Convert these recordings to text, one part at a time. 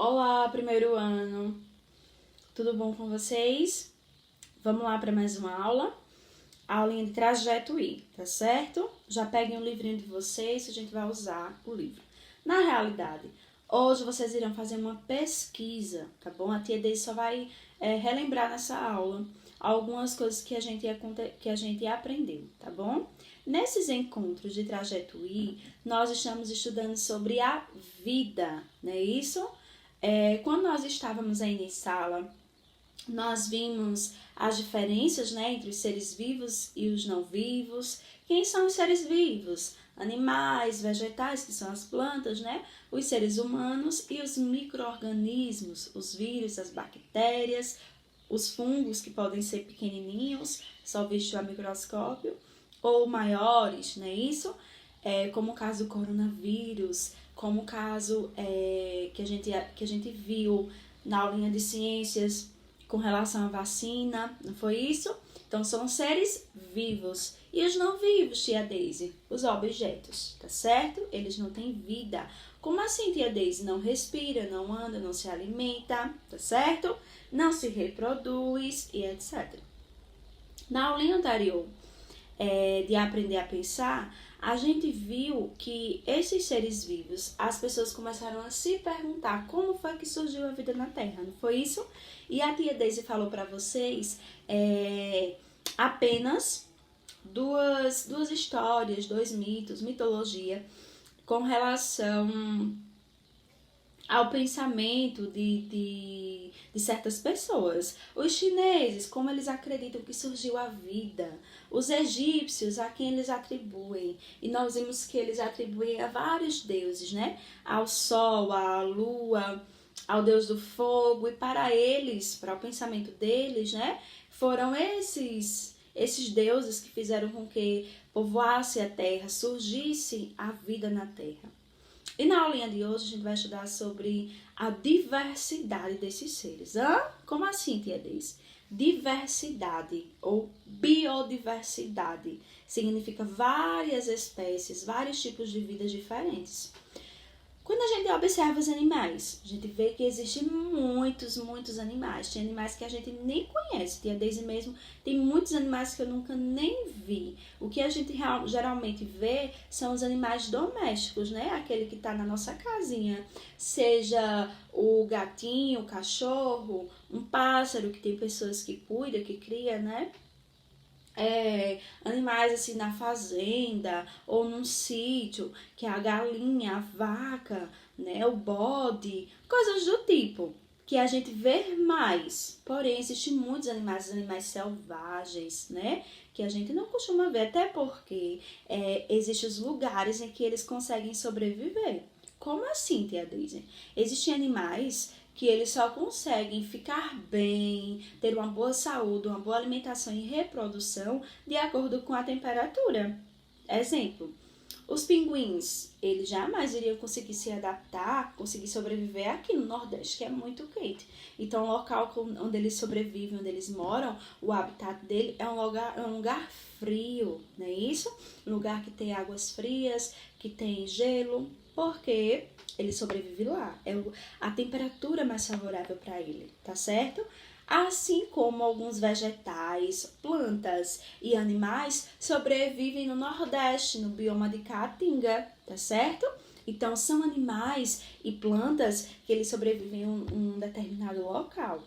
Olá, primeiro ano! Tudo bom com vocês? Vamos lá para mais uma aula? Aulinha de Trajeto I, tá certo? Já peguem o livrinho de vocês que a gente vai usar o livro. Na realidade, hoje vocês irão fazer uma pesquisa, tá bom? A tia Deise só vai relembrar nessa aula algumas coisas que a gente aprendeu, tá bom? Nesses encontros de Trajeto I, nós estamos estudando sobre a vida, não é isso? Quando nós estávamos aí em sala, nós vimos as diferenças, né, entre os seres vivos e os não vivos. Quem são os seres vivos? Animais, vegetais, que são as plantas, né? Os seres humanos e os micro-organismos, os vírus, as bactérias, os fungos, que podem ser pequenininhos, só visto a microscópio, ou maiores, não é isso? Como o caso do coronavírus, como o caso que a gente viu na aulinha de ciências com relação à vacina, não foi isso? Então, são seres vivos. E os não vivos, tia Deise? Os objetos, tá certo? Eles não têm vida. Como assim, tia Deise? Não respira, não anda, não se alimenta, tá certo? Não se reproduz e etc. Na aulinha anterior, de aprender a pensar, a gente viu que esses seres vivos, as pessoas começaram a se perguntar como foi que surgiu a vida na Terra, não foi isso? E a tia Deise falou para vocês apenas duas histórias, dois mitos, mitologia, com relação ao pensamento de certas pessoas. Os chineses, como eles acreditam que surgiu a vida. Os egípcios, a quem eles atribuem. E nós vimos que eles atribuem a vários deuses, né? Ao sol, à lua, ao deus do fogo. E para eles, para o pensamento deles, né? Foram esses deuses que fizeram com que povoasse a terra, surgisse a vida na terra. E na aulinha de hoje a gente vai estudar sobre a diversidade desses seres. Como assim, tia Deise? Diversidade ou biodiversidade significa várias espécies, vários tipos de vidas diferentes. Quando a gente observa os animais, a gente vê que existem muitos animais. Tem animais que a gente nem conhece. Tia Deise mesmo tem muitos animais que eu nunca nem vi. O que a gente geralmente vê são os animais domésticos, né? Aquele que está na nossa casinha. Seja o gatinho, o cachorro, um pássaro, que tem pessoas que cuidam, que cria, né? Animais assim na fazenda ou num sítio, que é a galinha, a vaca, né, o bode, coisas do tipo, que a gente vê mais. Porém, existem muitos animais selvagens, né, que a gente não costuma ver, até porque existem os lugares em que eles conseguem sobreviver. Como assim, tia Deise? Existem animais que eles só conseguem ficar bem, ter uma boa saúde, uma boa alimentação e reprodução de acordo com a temperatura. Exemplo, os pinguins, eles jamais iriam conseguir se adaptar, conseguir sobreviver aqui no Nordeste, que é muito quente. Então, o local onde eles sobrevivem, onde eles moram, o habitat dele é um lugar frio, não é isso? Um lugar que tem águas frias, que tem gelo, porque ele sobrevive lá. É a temperatura mais favorável para ele, tá certo? Assim como alguns vegetais, plantas e animais sobrevivem no Nordeste, no bioma de Caatinga, tá certo? Então, são animais e plantas que eles sobrevivem em um determinado local.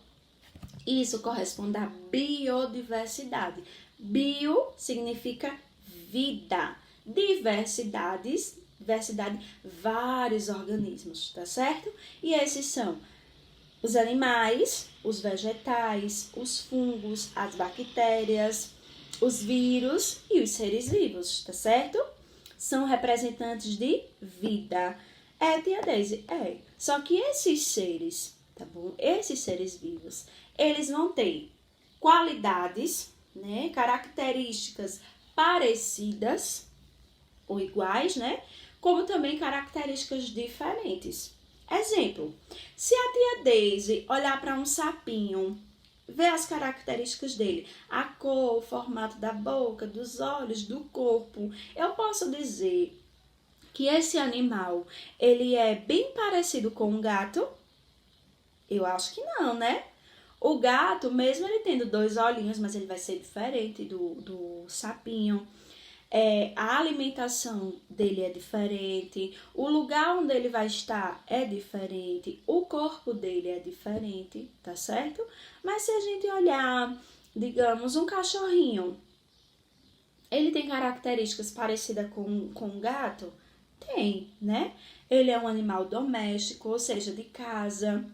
Isso corresponde à biodiversidade. Bio significa vida. Diversidade, vários organismos, tá certo? E esses são os animais, os vegetais, os fungos, as bactérias, os vírus e os seres vivos, tá certo? São representantes de vida. Tia Deise, Só que esses seres, tá bom? Esses seres vivos, eles vão ter qualidades, né? Características parecidas ou iguais, né? Como também características diferentes. Exemplo, se a tia Deise olhar para um sapinho, ver as características dele, a cor, o formato da boca, dos olhos, do corpo, eu posso dizer que esse animal, ele é bem parecido com um gato? Eu acho que não, né? O gato, mesmo ele tendo 2 olhinhos, mas ele vai ser diferente do sapinho. A alimentação dele é diferente, o lugar onde ele vai estar é diferente, o corpo dele é diferente, tá certo? Mas se a gente olhar, digamos, um cachorrinho, ele tem características parecidas com um gato? Tem, né? Ele é um animal doméstico, ou seja, de casa.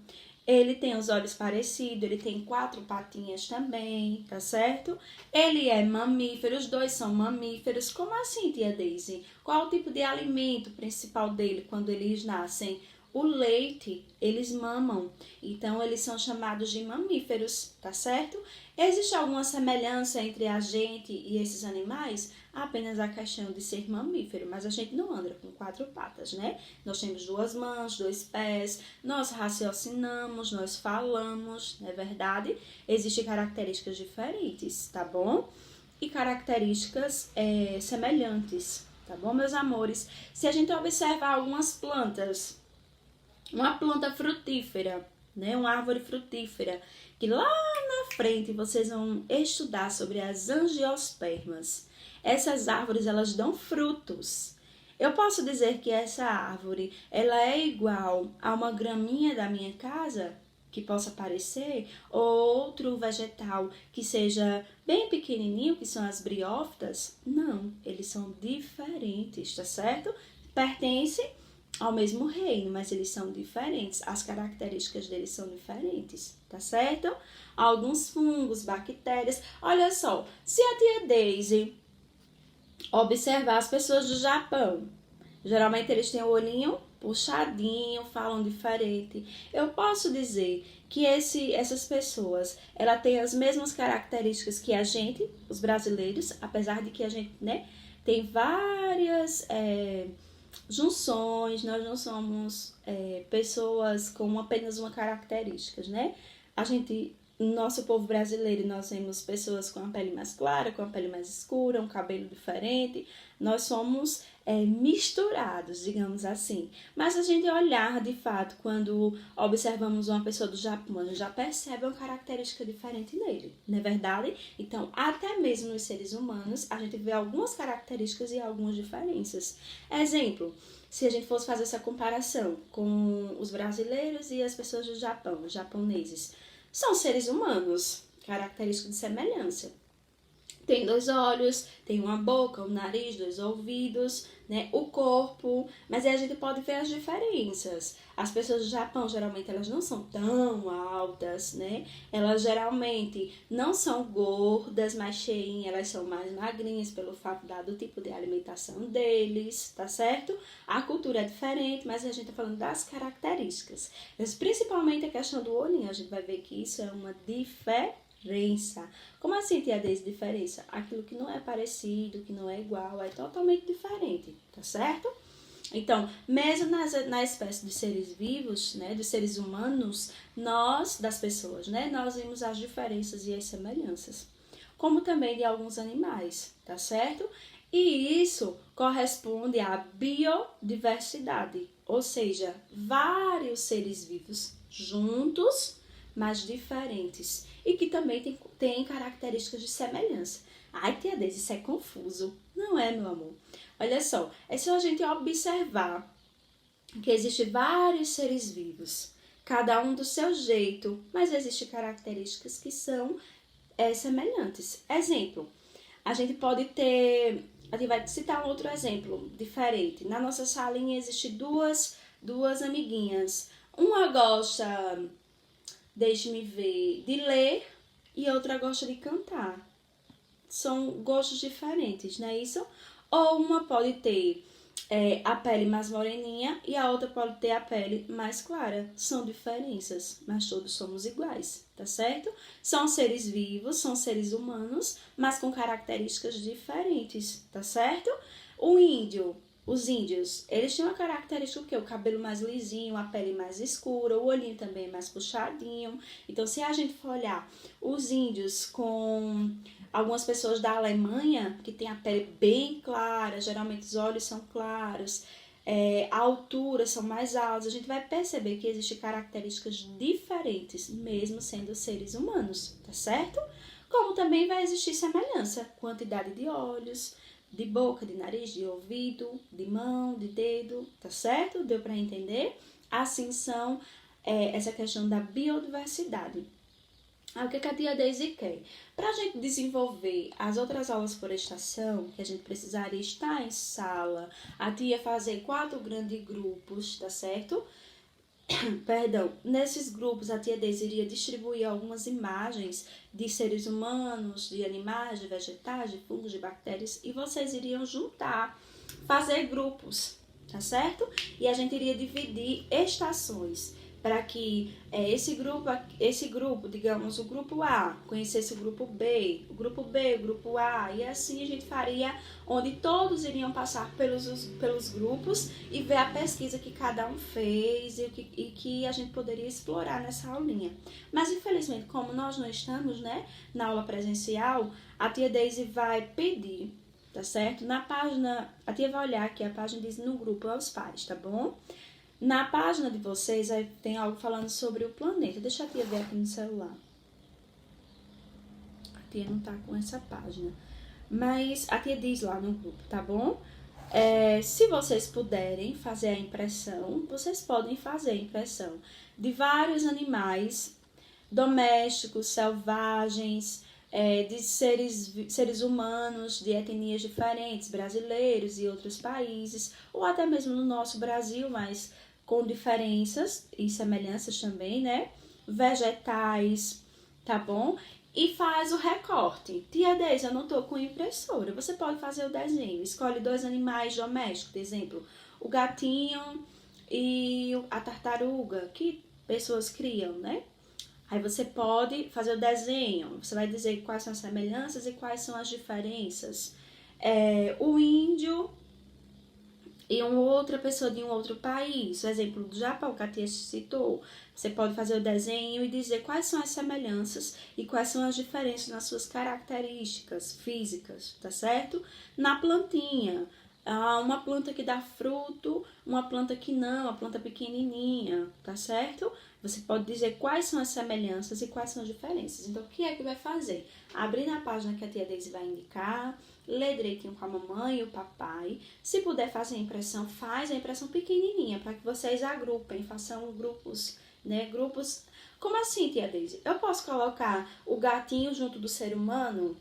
Ele tem os olhos parecidos, ele tem 4 patinhas também, tá certo? Ele é mamífero, os dois são mamíferos. Como assim, tia Daisy? Qual o tipo de alimento principal dele quando eles nascem? O leite, eles mamam, então eles são chamados de mamíferos, tá certo? Existe alguma semelhança entre a gente e esses animais? Apenas a questão de ser mamífero, mas a gente não anda com 4 patas, né? Nós temos 2 mãos, 2 pés, nós raciocinamos, nós falamos, não é verdade? Existem características diferentes, tá bom? E características semelhantes, tá bom, meus amores? Se a gente observar algumas plantas, uma planta frutífera, né, uma árvore frutífera, que lá na frente vocês vão estudar sobre as angiospermas. Essas árvores, elas dão frutos. Eu posso dizer que essa árvore, ela é igual a uma graminha da minha casa, que possa parecer, ou outro vegetal que seja bem pequenininho, que são as briófitas? Não, eles são diferentes, tá certo? Pertence ao mesmo reino, mas eles são diferentes, as características deles são diferentes, tá certo? Alguns fungos, bactérias. Olha só, se a tia Daisy observar as pessoas do Japão, geralmente eles têm o olhinho puxadinho, falam diferente. Eu posso dizer que essas pessoas, ela tem as mesmas características que a gente, os brasileiros, apesar de que a gente, né, tem várias junções, nós não somos pessoas com apenas uma característica, né? Nosso povo brasileiro, nós temos pessoas com a pele mais clara, com a pele mais escura, um cabelo diferente. Nós somos misturados, digamos assim. Mas a gente olhar, de fato, quando observamos uma pessoa do Japão, já percebe uma característica diferente nele, não é verdade? Então, até mesmo nos seres humanos, a gente vê algumas características e algumas diferenças. Exemplo, se a gente fosse fazer essa comparação com os brasileiros e as pessoas do Japão, os japoneses, são seres humanos, característica de semelhança. Tem 2 olhos, tem uma boca, um nariz, 2 ouvidos, né? O corpo, mas aí a gente pode ver as diferenças. As pessoas do Japão, geralmente, elas não são tão altas, né? Elas geralmente não são gordas, mais cheinhas, elas são mais magrinhas pelo fato do tipo de alimentação deles, tá certo? A cultura é diferente, mas a gente tá falando das características. Mas principalmente a questão do olhinho, a gente vai ver que isso é uma diferença. Como assim, tia Deise, diferença? Aquilo que não é parecido, que não é igual, é totalmente diferente, tá certo? Então, mesmo na espécie de seres vivos, né, dos seres humanos, das pessoas, né, nós vimos as diferenças e as semelhanças, como também de alguns animais, tá certo? E isso corresponde à biodiversidade, ou seja, vários seres vivos juntos, mas diferentes, e que também tem características de semelhança. Ai, tia Deise, isso é confuso. Não é, meu amor. Olha só, é só a gente observar que existem vários seres vivos, cada um do seu jeito, mas existem características que são semelhantes. Exemplo, a gente vai citar um outro exemplo diferente. Na nossa salinha existem duas amiguinhas. Uma gosta, deixe-me ver, de ler e outra gosta de cantar. São gostos diferentes, não é isso? Ou uma pode ter a pele mais moreninha e a outra pode ter a pele mais clara. São diferenças, mas todos somos iguais, tá certo? São seres vivos, são seres humanos, mas com características diferentes, tá certo? Os índios, eles têm uma característica o quê? O cabelo mais lisinho, a pele mais escura, o olhinho também mais puxadinho. Então, se a gente for olhar os índios com algumas pessoas da Alemanha, que tem a pele bem clara, geralmente os olhos são claros, a altura são mais altas, a gente vai perceber que existem características diferentes, mesmo sendo seres humanos, tá certo? Como também vai existir semelhança, quantidade de olhos, de boca, de nariz, de ouvido, de mão, de dedo, tá certo? Deu para entender? Assim são essa questão da biodiversidade. O que a tia Daisy quer? Para a gente desenvolver as outras aulas por estação, que a gente precisaria estar em sala, a tia fazer 4 grandes grupos, tá certo? Perdão, nesses grupos a tia Daisy iria distribuir algumas imagens de seres humanos, de animais, de vegetais, de fungos, de bactérias, e vocês iriam juntar, fazer grupos, tá certo? E a gente iria dividir estações para que esse grupo, digamos, o grupo A conhecesse o grupo B, o grupo B, o grupo A, e assim a gente faria, onde todos iriam passar pelos grupos e ver a pesquisa que cada um fez e que a gente poderia explorar nessa aulinha. Mas, infelizmente, como nós não estamos, né, na aula presencial, a tia Daisy vai pedir, tá certo? Na página, a tia vai olhar aqui, a página diz no grupo aos pais, tá bom? Na página de vocês aí tem algo falando sobre o planeta. Deixa a tia ver aqui no celular. A tia não tá com essa página. Mas a tia diz lá no grupo, tá bom? Se vocês puderem fazer a impressão, vocês podem fazer a impressão de vários animais domésticos, selvagens, de seres humanos, de etnias diferentes, brasileiros e outros países, ou até mesmo no nosso Brasil, mas com diferenças e semelhanças também, né? Vegetais, tá bom? E faz o recorte. Tia Deise, eu não tô com impressora. Você pode fazer o desenho. Escolhe 2 animais domésticos, por exemplo, o gatinho e a tartaruga, que pessoas criam, né? Aí você pode fazer o desenho. Você vai dizer quais são as semelhanças e quais são as diferenças. O índio e uma outra pessoa de um outro país, o exemplo do Japão que a tia citou, você pode fazer o desenho e dizer quais são as semelhanças e quais são as diferenças nas suas características físicas, tá certo? Na plantinha, uma planta que dá fruto, uma planta que não, uma planta pequenininha, tá certo? Você pode dizer quais são as semelhanças e quais são as diferenças. Então, o que é que vai fazer? Abrir na página que a tia Daisy vai indicar, lê direitinho com a mamãe e o papai. Se puder fazer a impressão, faz a impressão pequenininha, para que vocês agrupem, façam grupos, né? Grupos. Como assim, tia Daisy? Eu posso colocar o gatinho junto do ser humano?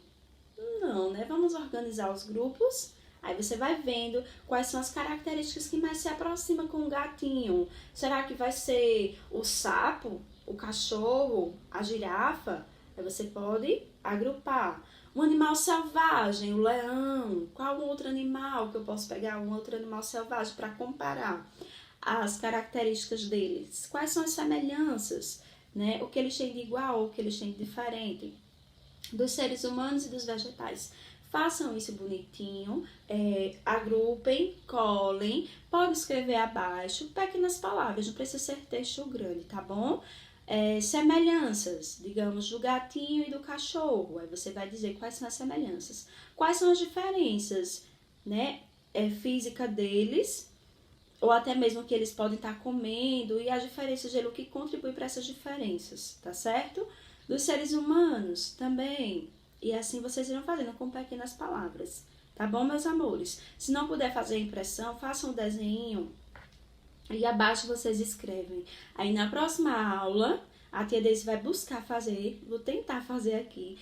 Não, né? Vamos organizar os grupos. Aí você vai vendo quais são as características que mais se aproximam com o gatinho. Será que vai ser o sapo, o cachorro, a girafa? Aí você pode agrupar. Um animal selvagem, o leão. Qual outro animal que eu posso pegar? Um outro animal selvagem para comparar as características deles. Quais são as semelhanças, né? O que eles têm de igual, o que eles têm de diferente dos seres humanos e dos vegetais. Façam isso bonitinho, agrupem, colhem, pode escrever abaixo, pequenas palavras, não precisa ser texto grande, tá bom? Semelhanças, digamos, do gatinho e do cachorro, aí você vai dizer quais são as semelhanças. Quais são as diferenças, né, física deles, ou até mesmo que eles podem estar comendo, e as diferenças de o que contribui para essas diferenças, tá certo? Dos seres humanos também. E assim vocês irão fazendo com pequenas palavras. Tá bom, meus amores? Se não puder fazer a impressão, façam um desenho e abaixo vocês escrevem. Aí na próxima aula, a tia Deise vai buscar fazer, vou tentar fazer aqui,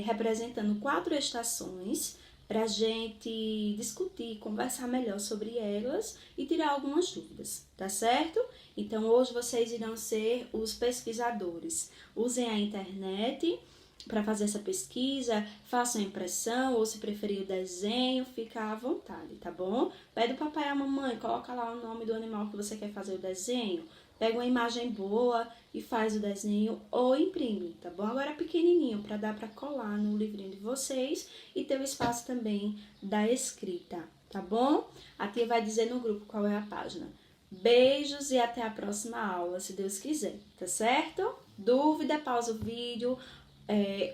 representando 4 estações, pra gente discutir, conversar melhor sobre elas e tirar algumas dúvidas, tá certo? Então hoje vocês irão ser os pesquisadores. Usem a internet para fazer essa pesquisa, façam a impressão, ou se preferir o desenho, fica à vontade, tá bom? Pede o papai e a mamãe, coloca lá o nome do animal que você quer fazer o desenho, pega uma imagem boa e faz o desenho ou imprime, tá bom? Agora pequenininho, para dar para colar no livrinho de vocês e ter o espaço também da escrita, tá bom? A tia vai dizer no grupo qual é a página. Beijos e até a próxima aula, se Deus quiser, tá certo? Dúvida, pausa o vídeo,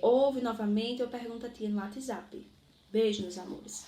ouve novamente ou pergunta a tia no WhatsApp. Beijo, meus amores.